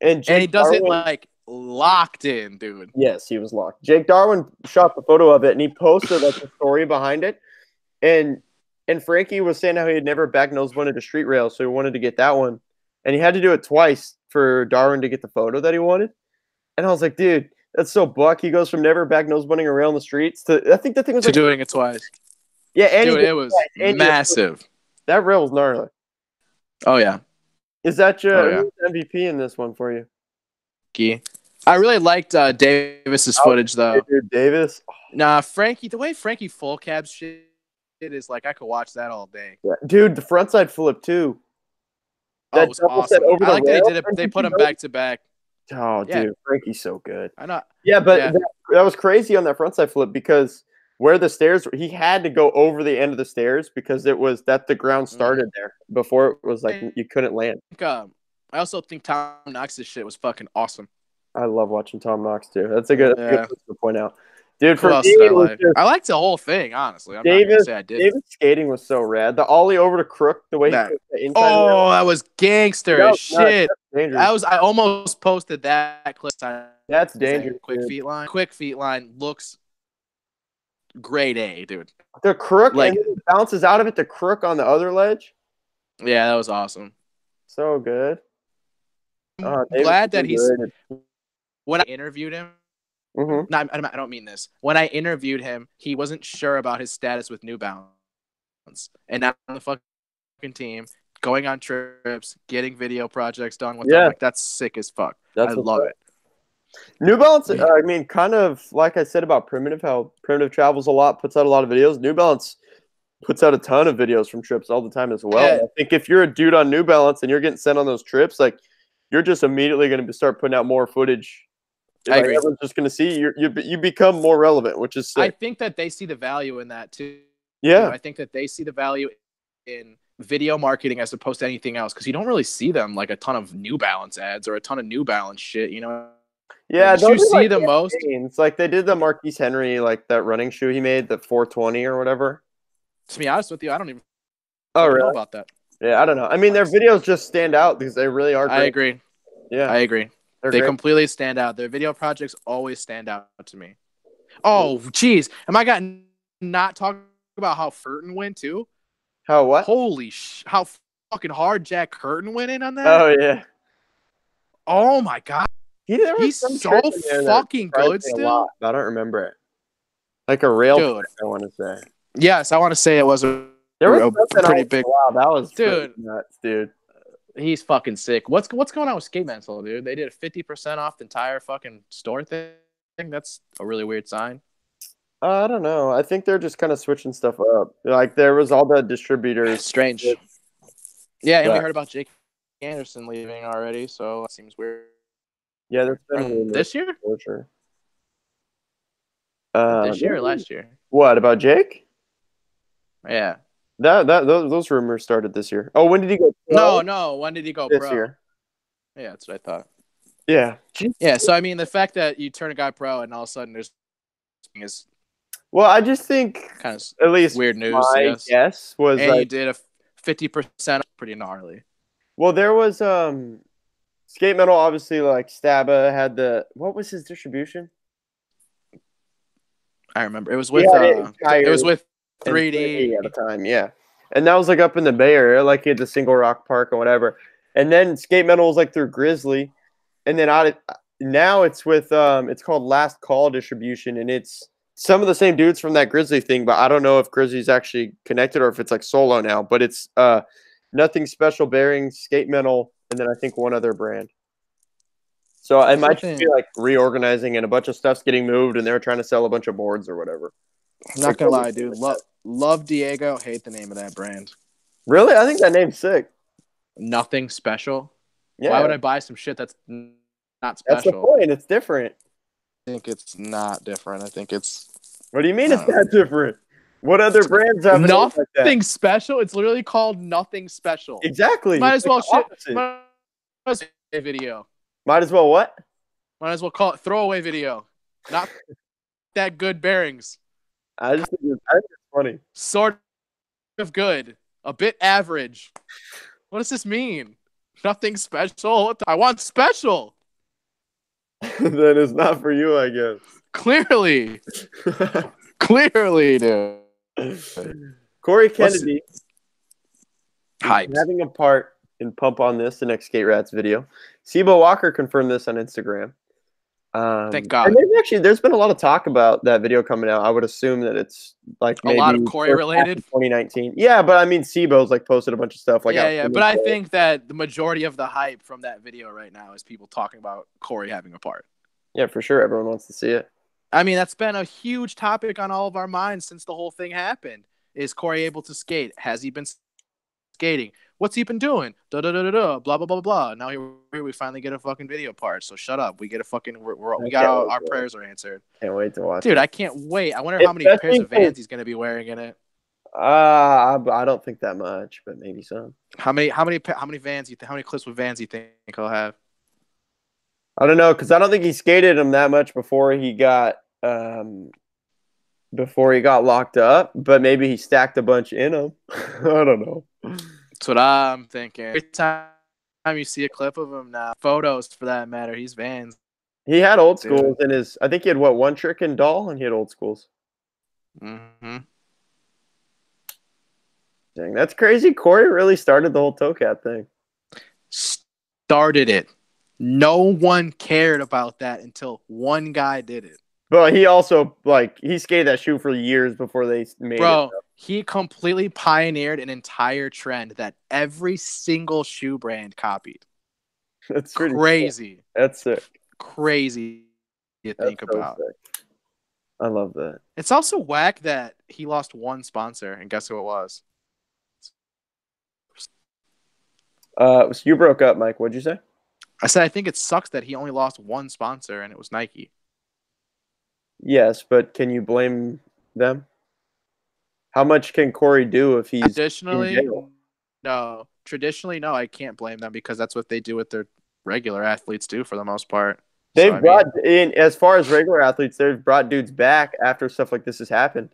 And he does it like locked in, dude. Yes, he was locked. Jake Darwin shot the photo of it and he posted like the story behind it. And Frankie was saying how he had never back nose bunted a street rail, so he wanted to get that one. And he had to do it twice for Darwin to get the photo that he wanted. And I was like, dude, that's so buck. He goes from never back nose bunting a rail in the streets to I think the thing was to doing it twice. Yeah, and dude, it was massive. That rail was gnarly. Oh yeah. Is that your MVP in this one for you? I really liked Davis's footage though. Dude, Davis. Nah, Frankie. The way Frankie full cabs shit is like I could watch that all day. Yeah. Dude, the frontside flip too. That was awesome. I like that they did it. They put them back to back. Oh, dude, Frankie's so good. I know. Yeah, but that was crazy on that frontside flip because where the stairs, he had to go over the end of the stairs because it was that the ground started there before it was like you couldn't land. I also think Tom Knox's shit was fucking awesome. I love watching Tom Knox too. That's a good thing to point out. Dude, for me, I liked the whole thing, honestly. I'm not gonna say I did. David's skating was so rad. The ollie over to Crook, the way he put the inside. Oh, that was gangster as shit. I almost posted that clip. That's dangerous. Quick feet line looks grade A, dude. The crook, Like, and then it bounces out of it. The crook on the other ledge. yeah, that was awesome. So good. I'm David's glad that he's. underrated. When I interviewed him, Mm-hmm. no, I don't mean this. When I interviewed him, he wasn't sure about his status with New Balance, and now on the fucking team, going on trips, getting video projects done with them, like that's sick as fuck. I love it. New Balance, I mean, kind of like I said about Primitive, how Primitive travels a lot, puts out a lot of videos. New Balance puts out a ton of videos from trips all the time as well. Yeah. I think if you're a dude on New Balance and you're getting sent on those trips, like you're just immediately going to start putting out more footage. I agree. Everyone's just going to see you become more relevant, which is sick. I think that they see the value in that too. Yeah. I think that they see the value in video marketing as opposed to anything else, because you don't really see them like a ton of New Balance ads or a ton of New Balance shit, you know? Yeah, you see the most. It's like they did the Marquise Henry, like that running shoe he made, the 420 or whatever. To be honest with you, I don't even really? know about that. Yeah, I don't know. I mean, their videos just stand out because they really are great. I agree. Yeah, I agree. They completely stand out. Their video projects always stand out to me. Oh, jeez. Am I not talking about how Furton went too? How what? Holy how fucking hard Jack Curtin went in on that. Oh yeah. Oh my god. He's so fucking good still. I don't remember it. Like a rail dude. I want to say. Yes, I want to say it was a pretty big. Wow, that was dude nuts, dude. He's fucking sick. What's going on with Skate Mental, dude? They did 50% off the entire fucking store thing. That's a really weird sign. I don't know. I think they're just kind of switching stuff up. Like there was all the distributors. Strange. Yeah, and we heard about Jake Anderson leaving already, so that seems weird. Yeah, that's been this year. For sure. This year or last year? What about Jake? Yeah. Those rumors started this year. Oh, when did he go pro? No. When did he go this pro? year? Yeah, that's what I thought. Yeah. Yeah, so I mean, the fact that you turn a guy pro and all of a sudden there's is. Well, I just think kind of at least weird news. My guess was and you did a 50%, pretty gnarly. Well, there was Skate Metal, obviously, like Staba had what was his distribution? I remember it was with 3D at the time, yeah. And that was like up in the Bay Area, like he had the Single Rock Park or whatever. And then Skate Metal was like through Grizzly, and then now it's with it's called Last Call Distribution, and it's some of the same dudes from that Grizzly thing, but I don't know if Grizzly's actually connected or if it's like solo now. But it's Nothing Special Bearings, Skate Metal, and then I think one other brand. So it might just be like reorganizing and a bunch of stuff's getting moved and they're trying to sell a bunch of boards or whatever. I'm not gonna lie, dude. Love Diego. Hate the name of that brand. Really? I think that name's sick. Nothing Special. Yeah. Why would I buy some shit that's not special? That's the point. It's different. I think it's not different. I think it's. What do you mean it's not different? What other brands have nothing like that? special? It's literally called Nothing Special. Exactly. Might as well video. Might as well what? Might as well call it throwaway video. Not that good bearings. I just think it's funny. Sort of good. A bit average. What does this mean? Nothing special? I want special. Then it's not for you, I guess. Clearly. Clearly, dude. Corey Kennedy hyped. Having a part in Pump on This, the next Skate Rats video. Sibo Walker confirmed this on Instagram. Thank God. And there's been a lot of talk about that video coming out. I would assume that it's like maybe a lot of Corey related. 2019. Yeah, but I mean, Sibo's like posted a bunch of stuff. Like yeah. But I think that the majority of the hype from that video right now is people talking about Corey having a part. Yeah, for sure. Everyone wants to see it. I mean, that's been a huge topic on all of our minds since the whole thing happened. Is Corey able to skate? Has he been skating? What's he been doing? Blah, blah, blah, blah. Now here we finally get a fucking video part. So shut up. We get a fucking, we got our prayers are answered. Can't wait to watch Dude, I can't wait. I wonder how many pairs of Vans he's going to be wearing in it. I don't think that much, but maybe some. How many Vans how many clips with Vans you think he'll have? I don't know, because I don't think he skated them that much before he got locked up, but maybe he stacked a bunch in them. I don't know. That's what I'm thinking. Every time you see a clip of him now, photos for that matter, he's Vans. He had old schools in his. I think he had one trick and doll, and he had old schools. Mm-hmm. Dang, that's crazy. Corey really started the whole toe cap thing. Started it. No one cared about that until one guy did it. But he also he skated that shoe for years before they made it. Bro, he completely pioneered an entire trend that every single shoe brand copied. That's pretty crazy. Cool. That's sick. Crazy to think about. Sick. I love that. It's also whack that he lost one sponsor, and guess who it was? So you broke up, Mike. What'd you say? I said I think it sucks that he only lost one sponsor, and it was Nike. Yes, but can you blame them? How much can Corey do if he's traditionally? No, I can't blame them because that's what they do with their regular athletes do for the most part. They've brought in, as far as regular athletes, they've brought dudes back after stuff like this has happened.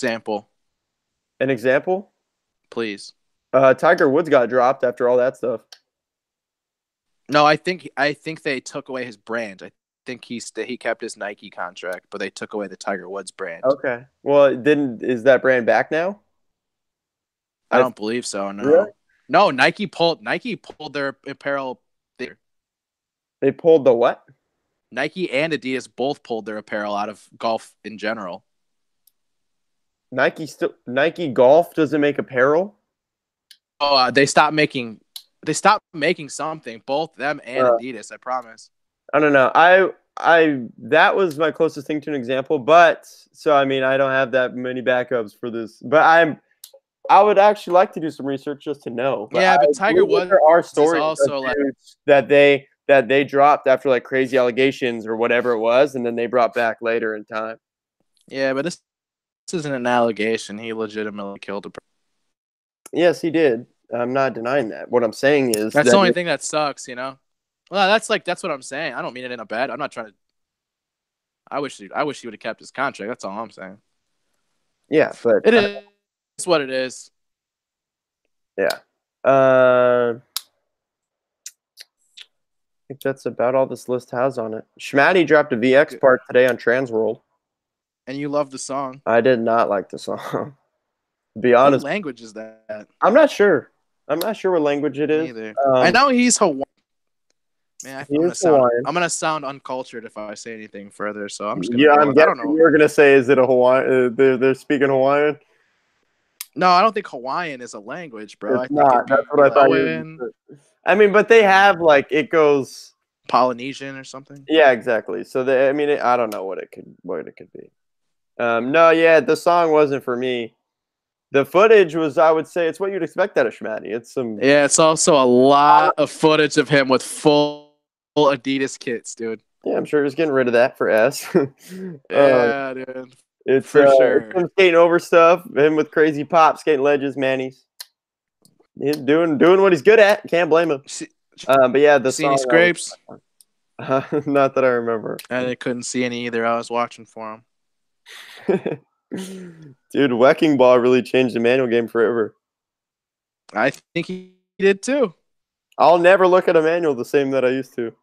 An example? Please. Tiger Woods got dropped after all that stuff. No, I think they took away his brand. I think he kept his Nike contract, but they took away the Tiger Woods brand. Okay. Well, is that brand back now? I don't believe so. No. Really? No, Nike pulled their apparel. They pulled the what? Nike and Adidas both pulled their apparel out of golf in general. Nike Golf doesn't make apparel? Oh, they stopped making something. Both them and Adidas, I promise. I don't know. I that was my closest thing to an example, but so I mean I don't have that many backups for this. But I would actually like to do some research just to know. But Tiger Woods there are stories also that they dropped after like crazy allegations or whatever it was, and then they brought back later in time. Yeah, but this isn't an allegation. He legitimately killed a person. Yes, he did. I'm not denying that. What I'm saying is that's the only thing that sucks, you know. Well, that's what I'm saying. I don't mean it in a bad. I'm not trying to. I wish he would have kept his contract. That's all I'm saying. Yeah, but it is what it is. Yeah. I think that's about all this list has on it. Schmatty dropped a VX part today on Transworld. And you love the song. I did not like the song. To be honest. What language is that? I'm not sure. I'm not sure what language it is. Either. I know he's Hawaiian. Man, I'm gonna sound uncultured if I say anything further. So I'm just gonna. Yeah, I'm guessing you're gonna say, is it a Hawaiian? They're speaking Hawaiian. No, I don't think Hawaiian is a language, bro. It's not. That's what I thought. I mean, but they have it goes Polynesian or something. Yeah, exactly. So I don't know what it could be. No, yeah, the song wasn't for me. The footage was, I would say, it's what you'd expect out of Schmatty. It's some. Yeah, it's also a lot of footage of him with full Adidas kits, dude. Yeah, I'm sure he's getting rid of that for S. Yeah, dude. It's for sure. It's him skating over stuff. Him with crazy pop, skating ledges, Manny's. He's doing what he's good at. Can't blame him. But yeah, the seen any scrapes? Not that I remember. I couldn't see any either. I was watching for him. Dude, Wrecking Ball really changed the manual game forever. I think he did too. I'll never look at a manual the same that I used to.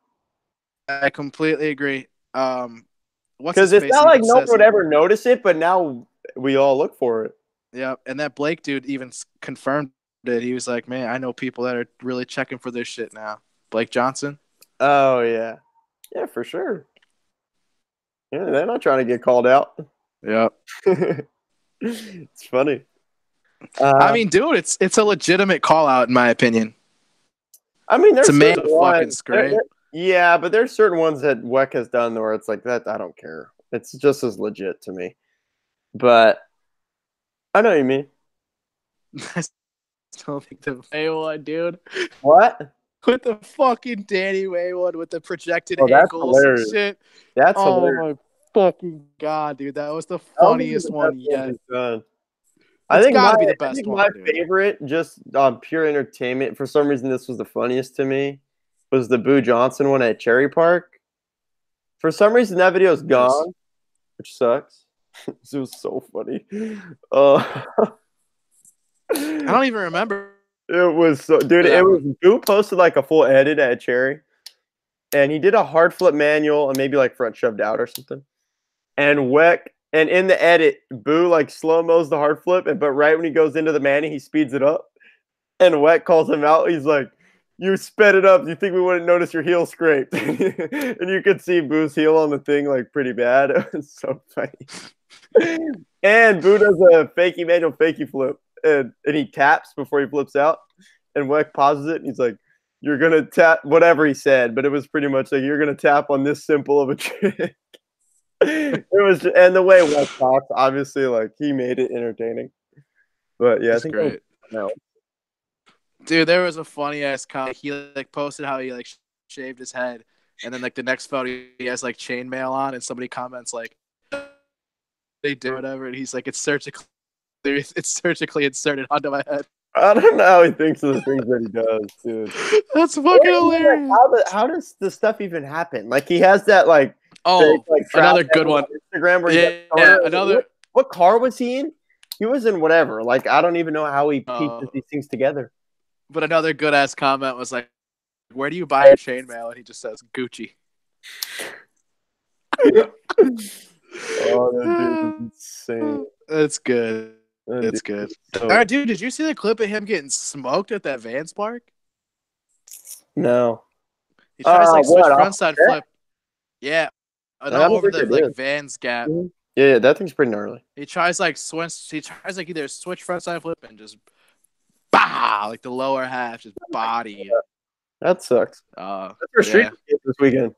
I completely agree. Because it's not like no one would ever notice it, but now we all look for it. Yeah, and that Blake dude even confirmed it. He was like, man, I know people that are really checking for this shit now. Blake Johnson. Oh, yeah. Yeah, for sure. Yeah, they're not trying to get called out. Yeah. It's funny. I mean, dude, it's a legitimate call out in my opinion. I mean, there's a fucking scrape. Yeah, but there's certain ones that Weck has done where it's like that. I don't care. It's just as legit to me. But I know what you mean. I still think the Way1, dude. What? With the fucking Danny Way1 with the projected ankles and shit. That's hilarious. My fucking god, dude. That was the funniest one yet. I think gotta be the best one. My favorite, just on pure entertainment, for some reason this was the funniest to me, was the Boo Johnson one at Cherry Park. For some reason that video is gone, which sucks. It was so funny. I don't even remember. It was so, dude. It was Boo posted like a full edit at Cherry, and he did a hard flip manual and maybe like front shoved out or something. And Weck And in the edit, Boo like slow-mos the hard flip, but right when he goes into the Manny, he speeds it up. And Wet calls him out. He's like, "You sped it up. You think we wouldn't notice your heel scraped?" And you could see Boo's heel on the thing like pretty bad. It was so funny. And Boo does a fakey manual fakey flip, and he taps before he flips out. And Weck pauses it, and he's like, "You're gonna tap," whatever he said, but it was pretty much like, "You're gonna tap on this simple of a trick." It was, and the way Weck talks, obviously, like he made it entertaining. But yeah, That's I think great. no. Dude, there was a funny ass comment. He like posted how he like shaved his head, and then like the next photo he has like chainmail on, and somebody comments like they did whatever, and he's like, it's surgically inserted onto my head. I don't know how he thinks of the things that he does, dude. That's fucking hilarious. How does the stuff even happen? Like he has that like another good one. Instagram where another. What car was he in? He was in whatever. Like I don't even know how he pieces these things together. But another good ass comment was like, "Where do you buy your chainmail?" And he just says Gucci. Oh, that dude is insane. That's good. That's good. All right, dude. Did you see the clip of him getting smoked at that Vans park? No. He tries like switch frontside flip. Yeah, over the like Vans gap. Mm-hmm. Yeah, that thing's pretty gnarly. He tries like either switch frontside flip and just like the lower half just body. That sucks. That's for Street League this weekend.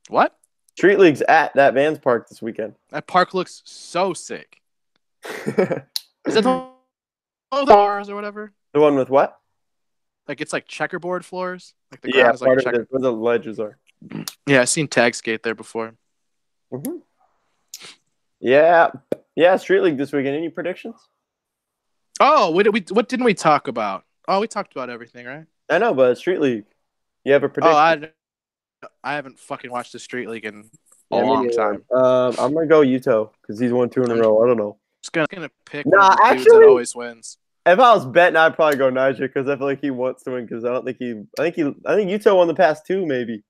What? Street League's at that Vans park this weekend. That park looks so sick. Is that the floors or whatever? The one with what? Like it's like checkerboard floors. Like the ground is like where the ledges are. Yeah, I've seen tag skate there before. Mm-hmm. Yeah. Street League this weekend. Any predictions? Oh, what didn't we talk about? Oh, we talked about everything, right? I know, but Street League. You have a prediction? Oh, I haven't fucking watched the Street League in a long time. I'm gonna go Yuto because he's won 2 in a row. I don't know. Just gonna pick one of the dudes that always wins. If I was betting, I'd probably go Niger because I feel like he wants to win. Because I think Yuto won the past 2 maybe.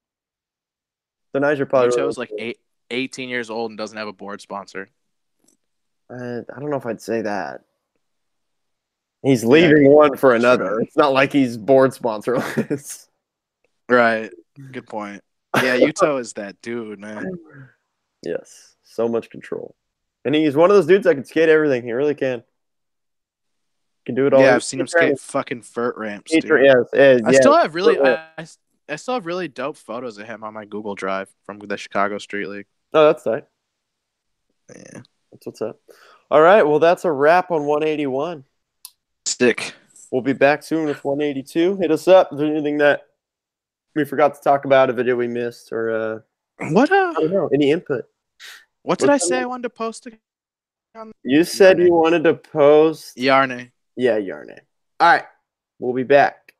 So Niger probably. Yuto's like 18 years old and doesn't have a board sponsor. I don't know if I'd say that. He's leaving one for another. Sure. It's not like he's board sponsorless. Right. Good point. Yeah, Yuto is that dude, man. Yes. So much control. And he's one of those dudes that can skate everything. He really can. Can do it all. Yeah, I've seen him skate fucking vert ramps, dude. Yes. I still have really dope photos of him on my Google Drive from the Chicago Street League. Oh, that's tight. Yeah. That's what's up. All right. Well, that's a wrap on 181. Stick. We'll be back soon with 182. Hit us up. Is there anything that we forgot to talk about, a video we missed, or what? I don't know. Any input? What did I say I wanted to post again? You said you wanted to post Yarne. Yeah, Yarne. All right. We'll be back.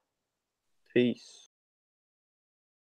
Peace.